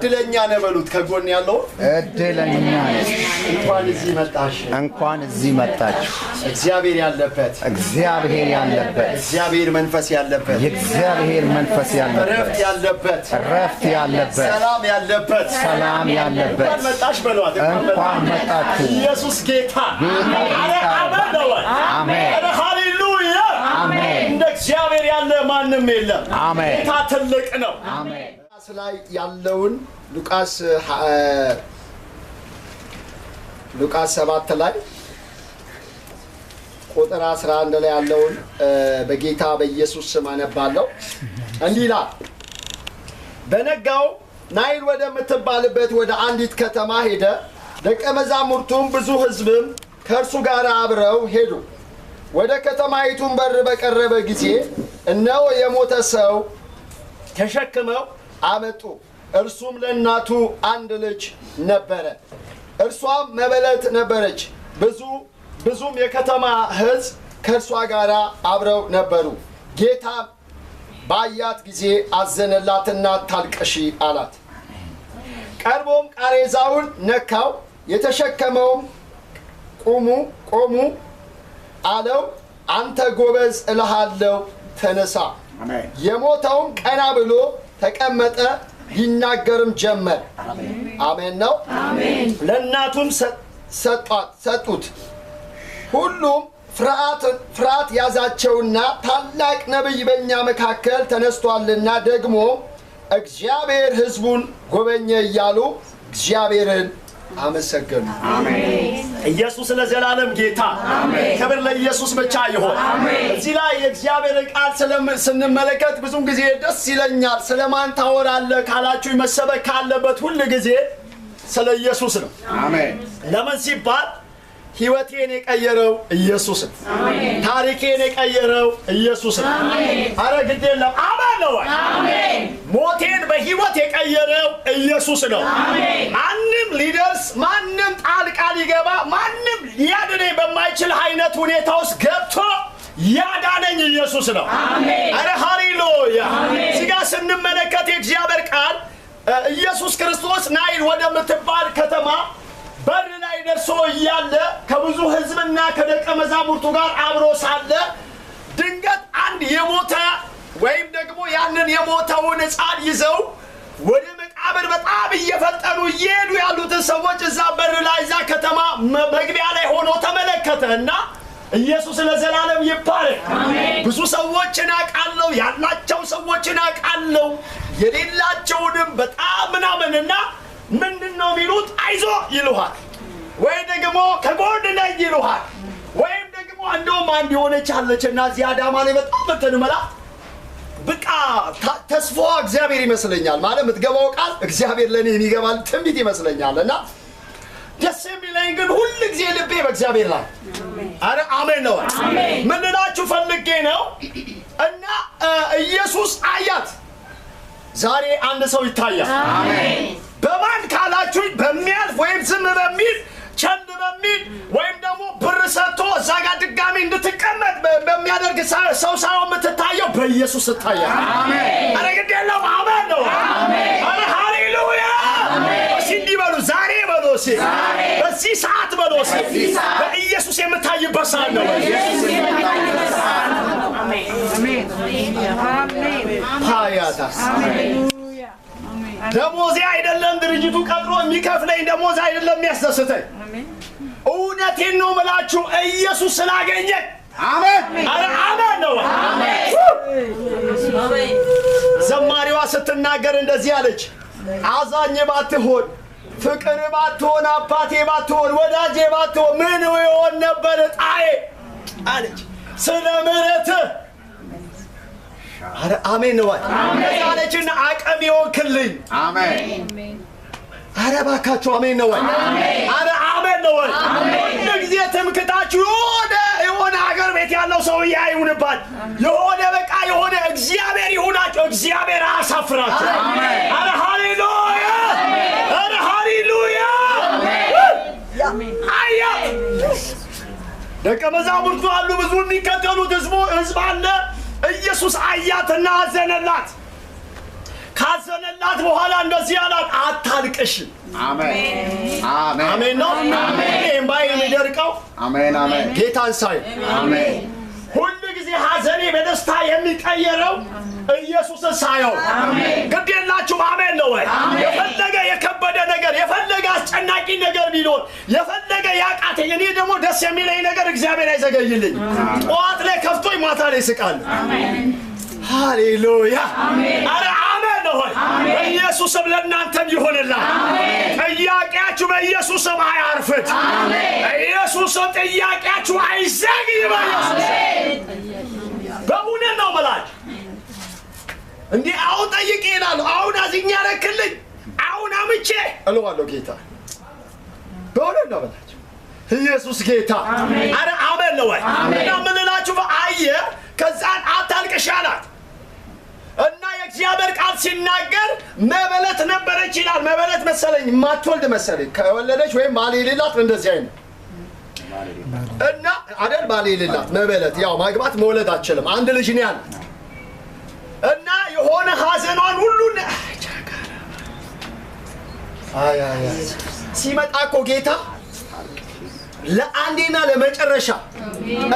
እድለኛ ነህ በሉት ከጎን ያለው እድለኛ ነህ እንኳን እዚህ መጣችሁ እግዚአብሔር ያለበት እግዚአብሔር መንፈስ ያለበት የእግዚአብሔር መንፈስ ያለበት ረፍት ያለበት ሰላም ያለበት እንኳን መጣሽ በሏት እንኳን መጣችሁ ኢየሱስ ጌታ አሜን ሃሌሉያ አሜን እንደ እግዚአብሔር ያለ ማንም የለም አሜን ጌታ ትልቅ ነው አሜን ላይ ያለውን ሉቃስ 7 ላይ ቁጥር 11 ላይ ያለውን በጌታ በኢየሱስ ስም አነባለሁ እንዲህ ይላል በነጋው ናይል ወደ ምትባልበት ወደ አንዲት ከተማ ሄደ ደቀ መዛሙርቱም ብዙ ሕዝብም ከእርሱ ጋር አብረው ሄዱ ወደ ከተማይቱም በር በቀረበ ጊዜ እነሆ የሞተ ሰው ተሸክመው አመጡ እርሱም ለእናቱ አንድ ልጅ ነበረ እርሷም መበለት ነበረች ብዙም የከተማ ሕዝብ ከእርሷ ጋር አብረው ነበሩ ጌታ ባያት ጊዜ አዘነላትና ታልቅሺ አላት ቀርቦም ቃሬዛውን ነካው የተሸከመውም ቆሙ አለው አንተ ጎበዝ እልሃለሁ ተነሳ የሞተውም ቀና ብሎ ተቀመጠ ይናገርም ጀመር አሜን ነው አሜን ለእናቱም ሰጡት ሁሉም ፍርሃት ያዛቸውና ታላቅ ነብይ በእኛ መካከል ተነስቷልና ደግሞ እግዚአብሔር ሕዝቡን ጎበኘ እያሉ እግዚአብሔርን አመሰገኑ አሜን ኢየሱስ ለዘላለም ጌታ አሜን ክብር ለኢየሱስ ብቻ ይሁን አሜን እዚህ ላይ የእግዚአብሔር ቃል ስንመለከት ብዙ ጊዜ ደስ ይለኛል ስለማን ታወራለህ ካላችሁ መሰበክ ካለበት ሁሉ ጊዜ ስለ ኢየሱስ ነው አሜን ለምን ሲባል ሕይወቴን የቀየረው ኢየሱስ ነው አሜን ታሪኬን የቀየረው ኢየሱስ ነው አሜን አረ ግድ የለም አሜን ነው አሜን ሞቴን በሕይወት የቀየረው ኢየሱስ ነው አሜን ማንም ሊደርስ ማንም ጣልቃ ሊገባ ማንም ሊያድነኝ በማይችል አይነት ሁኔታ ውስጥ ገብቶ ያዳነኝ ኢየሱስ ነው አሜን አረ ሃሌሉያ አሜን ሲጋ ስንመለከት የእግዚአብሔር ቃል ኢየሱስ ክርስቶስ ናይል ወደ ምትባል ከተማ በር ላይ ደርሶ እያለ ከብዙ ሕዝብና ከደቀ መዛሙርቱ ጋር አብሮ ሳለ ድንገት አንድ የሞተ ወይም ደግሞ ያንን የሞተውን ሕፃን ይዘው ወደ መቃብር በጣም እየፈጠኑ እየሄዱ ያሉትን ሰዎች እዛ በር ላይ እዛ ከተማ መግቢያ ላይ ሆኖ ተመለከተና ኢየሱስ ለዘላለም ይባረክ አሜን ብዙ ሰዎችን አቃለው ያላቸው ሰዎችን አቃለው የሌላቸውንም በጣም ምናምንና ምንድነው ሚሉት አይዞ ይሉሃል ወይ ደግሞ ከጎን ላይ ይሉሃል ወይም ደግሞ እንደውም አንድ የሆነች አለችና እዚህ አዳማ ላይ በጣም ተንመላ በቃ ተስፋው እግዚአብሔር ይመስለኛል ማለት ምትገባው ቃል እግዚአብሔር ለኔ የሚገባል ትንቢት ይመስለኛልና ደስ የሚለኝ ግን ሁሉ ጊዜ ልቤ በእግዚአብሔር ላይ አረ አሜን ነው አሜን ምን ልላችሁ ፈልጌ ነው እና ኢየሱስ አያት ዛሬ አንድ ሰው ይታያል አሜን በማን ካላችሁ በሚያልፍ ወይም ዝም በሚል ቸንድ በሚል ወይም ደግሞ ብር ሰጥቶ እዛ ጋር ድጋሚ እንድትቀመጥ በሚያደርግ ሰው ሳይሆን የምትታየው በኢየሱስ ትታያለህ አሜን አረ ግድ የለም አሜን ነው አሜን አረ ሃሌሉያ አሜን እንዲህ በሉ ዛሬ በሉ በዚህ ሰዓት በሉ በኢየሱስ የምታይበት ሰዓት ነው አሜን አሜን አሜን ሃያታስ አሜን ደሞዜ አይደለም ድርጅቱ ቀጥሮ የሚከፍለኝ ደሞዝ አይደለም የሚያስደስተኝ አሜን እውነቴን ነው የምላችሁ ኢየሱስ ስላገኘኝ አሜን አረ አሜን ነው አሜን ዘማሪዋ ስትናገር እንደዚህ አለች አዛኝ ባትሆን ፍቅር ባትሆን አባቴ ባትሆን ወዳጄ ባትሆን ምን ይሆን ነበር ጣዬ አለች ስለ ምሕረትህ አረ አሜን ነው አሜን አለችና አቀም ይወክልኝ አሜን አረ ባካችሁ አሜን ነው አሜን አረ አሜን ነው አሜን ጊዜ ትምክታችሁ የሆነ ሀገር ቤት ያለው ሰው ያዩንባል የሆነ በቃ የሆነ እግዚአብሔር ይሁናችሁ እግዚአብሔር አሳፍራችሁ አሜን አረ ሃሌሉያ አረ ሃሌሉያ አሜን አያ ደቀ መዛሙርቱ አሉ ብዙ የሚከተሉት ህዝብ አለ ኢየሱስ አያትና አዘነላት ካዘነላት በኋላ እንደዚህ አላት አታልቅሽ አሜን አሜን ነው እምባዬ የሚደርቀው አሜን አሜን ጌታን ሳይ አሜን ሁሉ ጊዜ ሐዘኔ በደስታ የሚቀየረው ኢየሱስን ሳየው አሜን ግዴላችሁ አሜን ነው ወይ የፈለገ የከበደ ነገር የፈለገ አስጨናቂ ነገር ቢኖር የፈለገ ያቃተኝ እኔ ደግሞ ደስ የሚለኝ ነገር እግዚአብሔር አይዘገይልኝ ጧት ላይ ከፍቶኝ ማታ ላይ ስቃል አሜን ሃሌሉያ አሜን አረ አሜን ነው ወይ ኢየሱስም ለእናንተም ይሆንላል አሜን ጥያቄያችሁ በኢየሱስም አያርፍት አሜን ኢየሱስም ጥያቄያችሁ አይዘግይ በኢየሱስ በእውነት ነው ማለት እንዴ አሁን ጠይቄ እላለሁ አሁን አዝኛ ረክልኝ አሁን አምቼ እለዋለሁ ጌታ በእውነት ነው ማለት ኢየሱስ ጌታ አረ አሜን ነው ወይ እና ምን እላችሁ በአየ ከዛን አታልቅሽ አላት እና የእግዚአብሔር ቃል ሲናገር መበለት ነበረች ይላል መበለት መሰለኝ ማትወልድ መሰለኝ ከወለደች ወይም ባል የሌላት እንደዚህ አይነት እና አይደል ባል የሌላት መበለት ያው ማግባት መውለድ አትችልም አንድ ልጅ ነው ያላት እና የሆነ ሐዘኗን ሁሉ አይ ሲመጣ እኮ ጌታ ለአንዴና ለመጨረሻ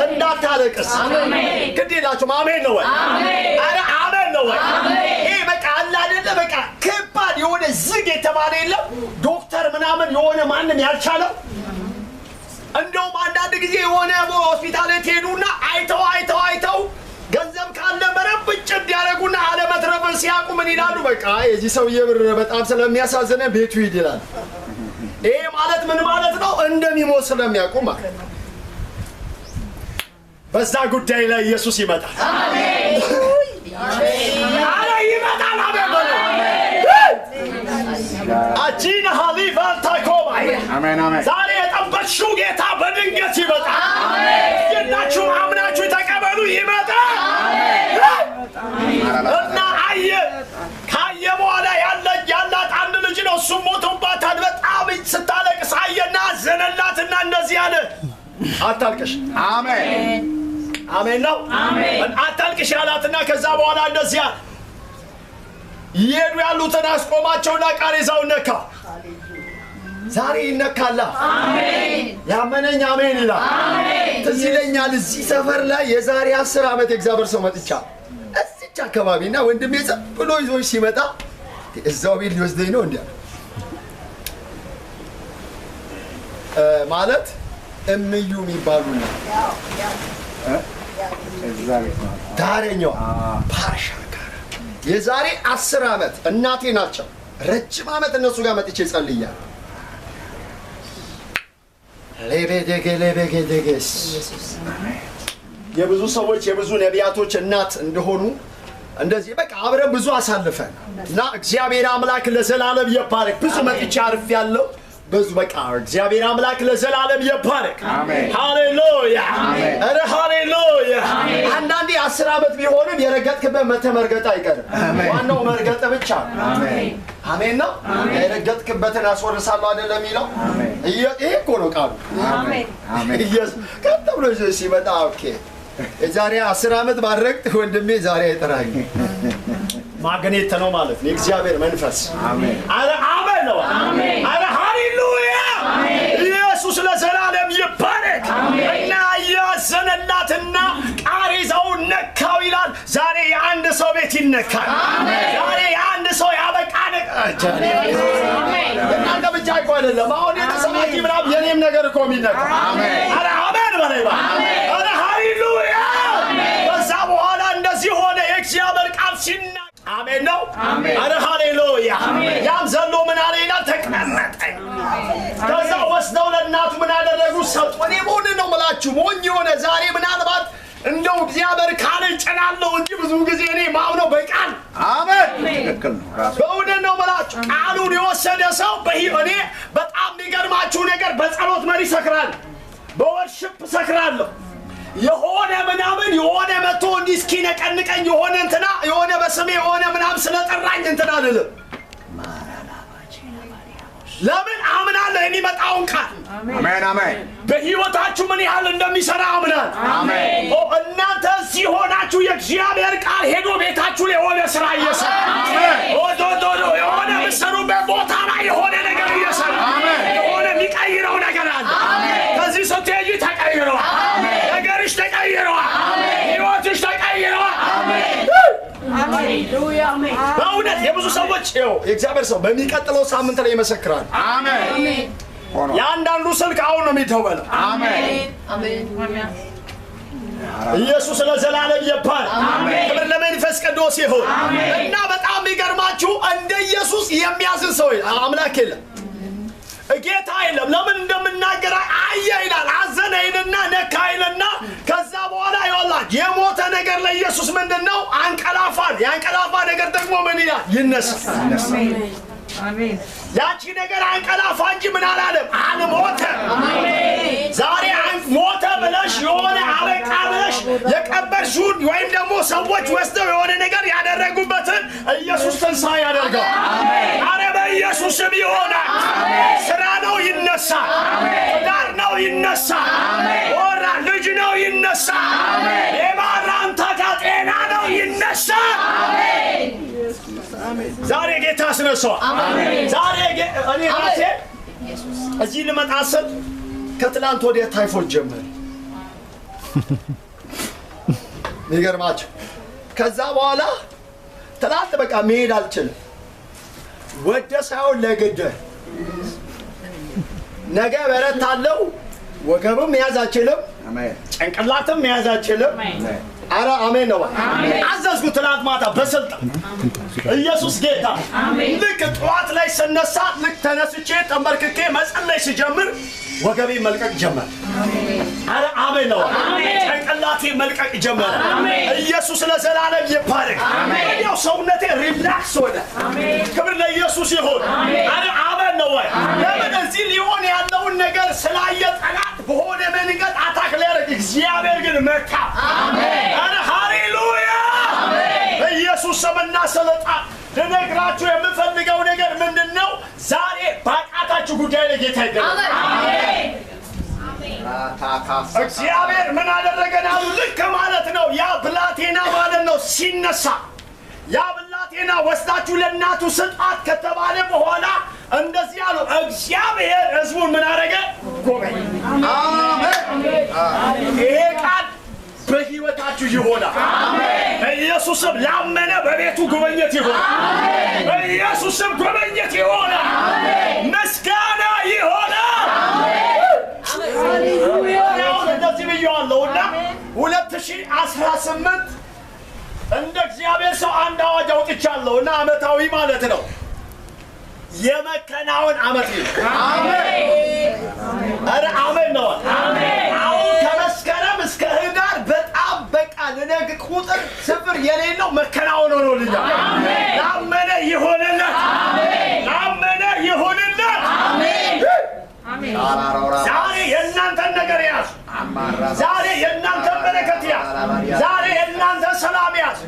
እንዳታለቅስ አሜን ግዴላችሁ አሜን ነው ወይ አሜን አረ አሜን ነው ወይ አሜን በቃ አላ አይደለ በቃ ከባድ የሆነ ዝግ የተባለ የለም ዶክተር ምናምን የሆነ ማንንም ያልቻለው እንደውም አንዳንድ ጊዜ የሆነ ሆስፒታል ሄዱና አይተው ገንዘብ ካለ መረብጭ እንዲያረጉና አለመትረፍን ሲያቁ ምን ይላሉ በቃ የዚህ ሰውዬ ብር በጣም ስለሚያሳዝነ ቤቱ ይድላል ይሄ ማለት ምን ማለት ነው እንደሚሞት ስለሚያውቁ ማለት በዛ ጉዳይ ላይ ኢየሱስ ይመጣል አሜን አረ ይመጣል አሜን አጂና ሐሊፋ ታኮባ አሜን አሜን ዛሬ የጠበቅሽው ጌታ በድንገት ይመጣል አሜን የናችሁ አምናችሁ ተቀበሉ ይመጣል አሜን እና አየ ካየ በኋላ ያላት አንድ ልጅ ነው እሱ ሞቶባታል በጣም ስታለቅስ አየና ዘነላትና እንደዚህ አለ አታልቅሽ አሜን አሜን ነው አሜን አታልቅሽ ያላትና ከዛ በኋላ እንደዚህ አለ ይሄዱ ያሉትን አስቆማቸውና ቃሬዛውን ነካ ዛሬ ይነካላ አሜን ያመነኝ አሜን ይላል አሜን ትዝ ይለኛል እዚህ ሰፈር ላይ የዛሬ 10 ዓመት እግዚአብሔር ሰው መጥቻ እዚች አካባቢና ወንድሜ ብሎ ይዞኝ ሲመጣ እዛው ቤት ሊወስደኝ ነው እንዴ ማለት እምዩ የሚባሉና ዳረኛው ፓርሻ ጋር የዛሬ 10 ዓመት እናቴ ናቸው ረጅም ዓመት እነሱ ጋር መጥቼ ጸልያለሁ ለቤደገለበገደገስ የብዙ ሰዎች የብዙ ነቢያቶች እናት እንደሆኑ እንደዚህ በቃ አብረን ብዙ አሳልፈን እና እግዚአብሔር አምላክ ለዘላለም ይባረክ ብዙ መጥቼ አርፍ ያለው ብዙ በቃ እግዚአብሔር አምላክ ለዘላለም ይባረክ አሜን ሃሌሉያ አሜን አረ ሃሌሉያ አሜን አንዳንዴ 10 ዓመት ቢሆንም የረገጥክበት መተመርገጥ አይቀርም ዋናው መርገጥ ብቻ አሜን አሜን ነው የረገጥክበትን አስወርሳለሁ አይደለም የሚለው ይሄ እኮ ነው ቃሉ አሜን አሜን ኢየሱስ ከተብሎ ሲመጣ ኦኬ የዛሬ 10 ዓመት ባረግጥ ወንድሜ ዛሬ አይጠራኝ ማግኔት ነው ማለት ነው እግዚአብሔር መንፈስ አሜን አረ አሜን ነው አሜን አረ ሃሌሉያ አሜን ኢየሱስ ለዘላለም ይባረክ እና ያዘነላትና ቃሬዛው ነካው ይላል ዛሬ የአንድ ሰው ቤት ይነካል አሜን ዛሬ የአንድ ሰው ያበቃን አሜን እናንተ ብቻ አይደለም አሁን የተሰማቂ ምናምን የኔም ነገር እኮ የሚነካ አሜን አረ አሜን በለባ አረ ሃሌሉያ በዛ በኋላ እንደዚህ ሆነ የእግዚአብሔር ቃል ሲና አሜን ነው አሜን አረ ሃሌሉያ ያም ዘሎ ምን አለ ይላል ተቀመጠ ከዛ ወስደው ለእናቱ ምን አደረጉ ሰጡ እኔ ሞኝ ነው የምላችሁ ሞኝ የሆነ ዛሬ ምናልባት እንደው እግዚአብሔር ካለ ጨናለው እንጂ ብዙ ጊዜ እኔ ማምነው በቃል አሜን ትክክል ነው ራሱ በእውነት ነው የምላችሁ ቃሉን የወሰደ ሰው በእኔ በጣም የሚገርማችሁ ነገር በጸሎት መሪ ሰክራል በወርሺፕ ሰክራለሁ የሆነ ምናምን የሆነ መቶ እንዲስኪ ነቀንቀኝ የሆነ እንትና የሆነ በስሜ የሆነ ምናምን ስለጠራኝ እንትና አይደለም ለምን አምናለሁ የሚመጣውን ቃል አሜን አሜን በህይወታችሁ ምን ያህል እንደሚሰራ አምናል አሜን እናንተ ሲሆናችሁ የእግዚአብሔር ቃል ሄዶ ቤታችሁ ላይ የሆነ ስራ እየሰራ ኦዶዶዶ የሆነ ምሰሩበት ቦታ ላይ የሆነ ነገር እየሰራ የሆነ የሚቀይረው ነገር አለ ከዚህ ስትሄጂ ተቀይረዋል ነገርሽ ተቀይረዋል ህይወትሽ ተቀይረዋል ሃሌሉያ አሜን በእውነት የብዙ ሰዎች የእግዚአብሔር ሰው በሚቀጥለው ሳምንት ላይ ይመሰክራል አሜን ያንዳንዱ ስልክ አሁን ነው የሚደወለው አሜን አሜን ኢየሱስ ለዘላለም ይባረክ ክብር ለመንፈስ ቅዱስ ይሁን እና በጣም ይገርማችሁ እንደ ኢየሱስ የሚያዝን ሰው አምላክ የለም ጌታ የለም ለምን እንደምናገር አየ ይላል አዘነ ይልና ነካ ይልና ከዛ በኋላ ይወላጅ የሞተ ነገር ለኢየሱስ ምንድነው አንቀላፋን ያንቀላፋ ነገር ደግሞ ምን ይላል ይነሳ አሜን ያቺ ነገር አንቀላፋ እንጂ ምን አላለም አልሞተ ዛሬ ሞተ ብለሽ የሆነ አበቃ ብለሽ የቀበርሽውን ወይም ደግሞ ሰዎች ወስደው የሆነ ነገር ያደረጉበትን ኢየሱስ ትንሣኤ ያደርጋል አረ በኢየሱስ ስም ይሆናል ስራ ነው ይነሳል ዳር ነው ይነሳል ወራ ልጅ ነው ይነሳል የማራንታ ጤና ነው ይነሳል ዛሬ ጌታ አስነሳው ዛሬ እኔ ራሴ እዚህ ልመጣ ስል ከትላንት ወዲያ ታይፎይድ ጀመረ ይገርማችሁ ከዛ በኋላ ትላንት በቃ መሄድ አልችልም ወደ ሳይሆን ለግድ ነገ በረታለው ወገብም መያዝ አልችልም ጭንቅላትም መያዝ አልችልም አረ አሜን ነው አዘዝኩ ትላንት ማታ በስልጣን ኢየሱስ ጌታ ልክ ጠዋት ላይ ስነሳ ልክ ተነስቼ ተንበርክኬ መጸለይ ሲጀምር ወገቤ መልቀቅ ጀመረ አረ አሜን ነው ጭንቅላቴ መልቀቅ ጀመረ ኢየሱስ ለዘላለም ይባረክ ወዲያው ሰውነቴ ሪላክስ ሆነ ክብር ለኢየሱስ ይሁን አረ አሜን ነው ለምን እዚህ ሊሆን ያለውን ነገር ስላየ ጠላት በሆነ መንገድ አታክ ሊያደርግ እግዚአብሔር ግን መካ አረ ሃሌሉያ ኢየሱስ ሰምና ሰለጣ ለነግራችሁ የምፈልገው ነገር ምንድነው ዛሬ ባቃታችሁ ጉዳይ ላይ ጌታ ይገኛል አሜን እግዚአብሔር ምን አደረገናሉ ልክ ማለት ነው ያ ብላቴና ማለት ነው ሲነሳ ያ ብላቴና ወስዳችሁ ለእናቱ ስጣት ከተባለ በኋላ እንደዚህ ያለው እግዚአብሔር ሕዝቡን ምን አደረገ ጎበኘ አሜን ይሄ ቃል በህይወታችሁ ይሆናል አሜን በኢየሱስም ላመነ በቤቱ ጉበኘት ይሆናል አሜን በኢየሱስም ጉበኘት ይሆናል አሜን ምስጋና ይሆናል አሜን ሃሌሉያ እንደዚህ ብየዋለሁና 2018 እንደ እግዚአብሔር ሰው አንድ አዋጅ አውጥቻለሁና አመታዊ ማለት ነው የመከናወን አመት ነው አሜን አረ አሜን ነው አሜን አሁን ከመስከረም እስከ ህዳር በጣም በቃ ለነገ ቁጥር ስፍር የሌለው መከናወን ሆኖልኛል አሜን ላመነ ይሆንለት አሜን ላመነ ይሆንለት አሜን አሜን ዛሬ የእናንተን ነገር ያዝ ዛሬ የእናንተን በረከት ያዝ ዛሬ የእናንተን ሰላም ያዝ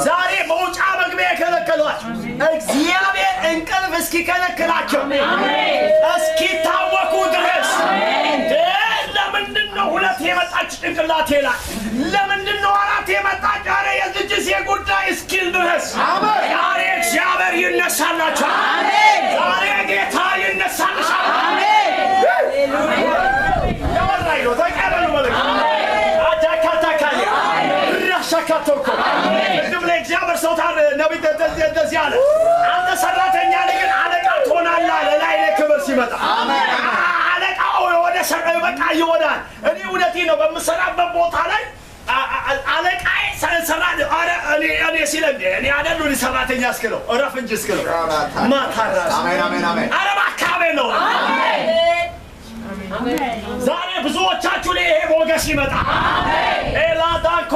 ዛሬ መውጫ መግቢያ የከለከሏችሁ እግዚአብሔር እንቅልፍ እስኪከለክላቸው እስኪታወቁ ድረስ ለምንድነው ሁለት የመጣች ጭንቅላቴ ላይ ለምንድነው አራት የመጣች ዛሬ የዝጅስ የጉዳይ እስኪል ድረስ ዛሬ እግዚአብሔር ይነሳላችኋል ዛሬ ጌታ ይነሳልሻል ያወራይሎ ተቀበሉ ማለት አታካታካሊ ራሻካቶኮ እንደም ለእግዚአብሔር ሰው ታር ነብይ እንደዚህ አለ አንተ ሰራተኛ ግን አለቃ ትሆናለህ ለላይ ለክብር ሲመጣ አሜን አለቃው ወደ ሰራው በቃ ይሆናል እኔ እውነቴ ነው በመሰራበት ቦታ ላይ አለቃይ ሰራ አረ እኔ ሲለኝ እኔ አይደሉ ሰራተኛ እስከለው እረፍ እንጂ እስከለው ማታራስ አሜን አሜን አሜን አረ ባካቤ ነው አሜን ዛሬ ብዙዎቻችሁ ላይ ይሄ ሞገስ ይመጣ አሜን ኤላዳኮ